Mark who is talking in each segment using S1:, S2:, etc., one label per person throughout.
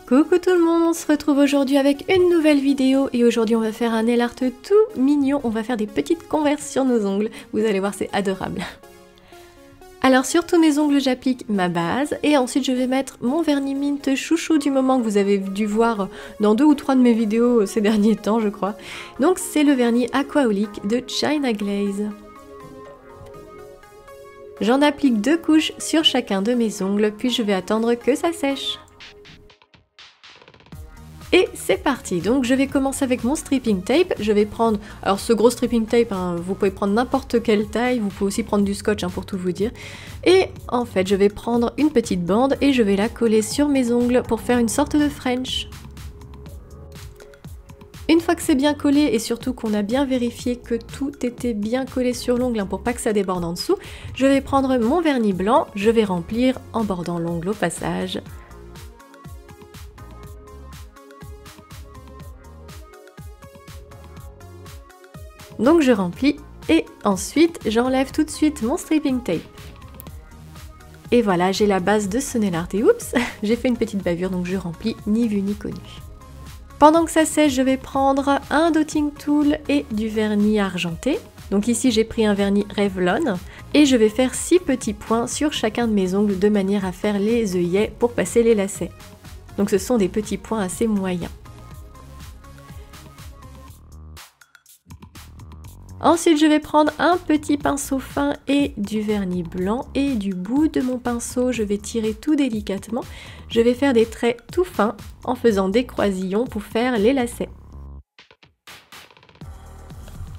S1: Coucou tout le monde, on se retrouve aujourd'hui avec une nouvelle vidéo et aujourd'hui on va faire un nail art tout mignon, on va faire des petites converses sur nos ongles, vous allez voir c'est adorable. Alors sur tous mes ongles j'applique ma base et ensuite je vais mettre mon vernis mint chouchou du moment que vous avez dû voir dans 2 ou 3 de mes vidéos ces derniers temps je crois. Donc c'est le vernis Aquaolic de China Glaze. J'en applique 2 couches sur chacun de mes ongles puis je vais attendre que ça sèche. Et c'est parti, donc je vais commencer avec mon stripping tape, je vais prendre, alors ce gros stripping tape, hein, vous pouvez prendre n'importe quelle taille, vous pouvez aussi prendre du scotch hein, pour tout vous dire, et en fait je vais prendre une petite bande et je vais la coller sur mes ongles pour faire une sorte de French. Une fois que c'est bien collé et surtout qu'on a bien vérifié que tout était bien collé sur l'ongle hein, pour pas que ça déborde en dessous, je vais prendre mon vernis blanc, je vais remplir en bordant l'ongle au passage. Donc je remplis et ensuite j'enlève tout de suite mon stripping tape. Et voilà, j'ai la base de ce nail art et oups, j'ai fait une petite bavure donc je remplis ni vu ni connu. Pendant que ça sèche, je vais prendre un dotting tool et du vernis argenté. Donc ici j'ai pris un vernis Revlon et je vais faire 6 petits points sur chacun de mes ongles de manière à faire les œillets pour passer les lacets. Donc ce sont des petits points assez moyens. Ensuite, je vais prendre un petit pinceau fin et du vernis blanc et du bout de mon pinceau, je vais tirer tout délicatement. Je vais faire des traits tout fins en faisant des croisillons pour faire les lacets.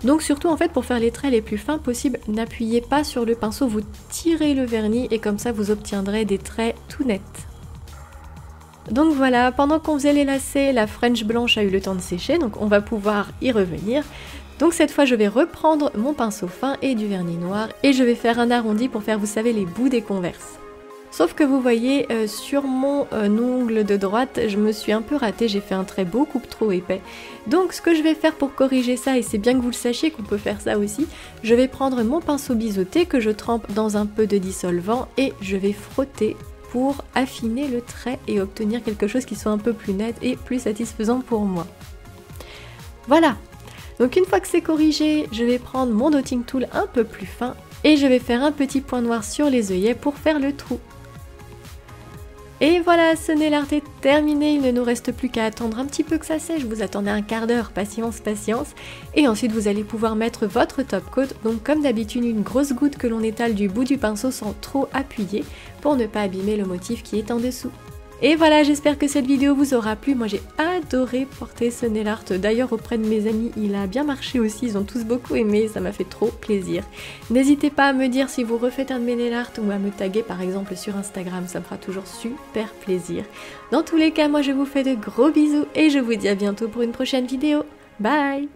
S1: Donc surtout en fait pour faire les traits les plus fins possibles, n'appuyez pas sur le pinceau, vous tirez le vernis et comme ça vous obtiendrez des traits tout nets. Donc voilà, pendant qu'on faisait les lacets, la French blanche a eu le temps de sécher, donc on va pouvoir y revenir. Donc cette fois je vais reprendre mon pinceau fin et du vernis noir et je vais faire un arrondi pour faire, vous savez, les bouts des converses. Sauf que vous voyez, sur mon ongle de droite, je me suis un peu ratée, j'ai fait un trait beaucoup trop épais. Donc ce que je vais faire pour corriger ça, et c'est bien que vous le sachiez qu'on peut faire ça aussi, je vais prendre mon pinceau biseauté que je trempe dans un peu de dissolvant et je vais frotter pour affiner le trait et obtenir quelque chose qui soit un peu plus net et plus satisfaisant pour moi. Voilà! Donc une fois que c'est corrigé, je vais prendre mon dotting tool un peu plus fin et je vais faire un petit point noir sur les œillets pour faire le trou. Et voilà, ce nail art est terminé, il ne nous reste plus qu'à attendre un petit peu que ça sèche, vous attendez un quart d'heure, patience, patience. Et ensuite vous allez pouvoir mettre votre top coat, donc comme d'habitude une grosse goutte que l'on étale du bout du pinceau sans trop appuyer pour ne pas abîmer le motif qui est en dessous. Et voilà, j'espère que cette vidéo vous aura plu, moi j'ai adoré porter ce nail art, d'ailleurs auprès de mes amis il a bien marché aussi, ils ont tous beaucoup aimé, ça m'a fait trop plaisir. N'hésitez pas à me dire si vous refaites un de mes nail art ou à me taguer par exemple sur Instagram, ça me fera toujours super plaisir. Dans tous les cas, moi je vous fais de gros bisous et je vous dis à bientôt pour une prochaine vidéo, bye!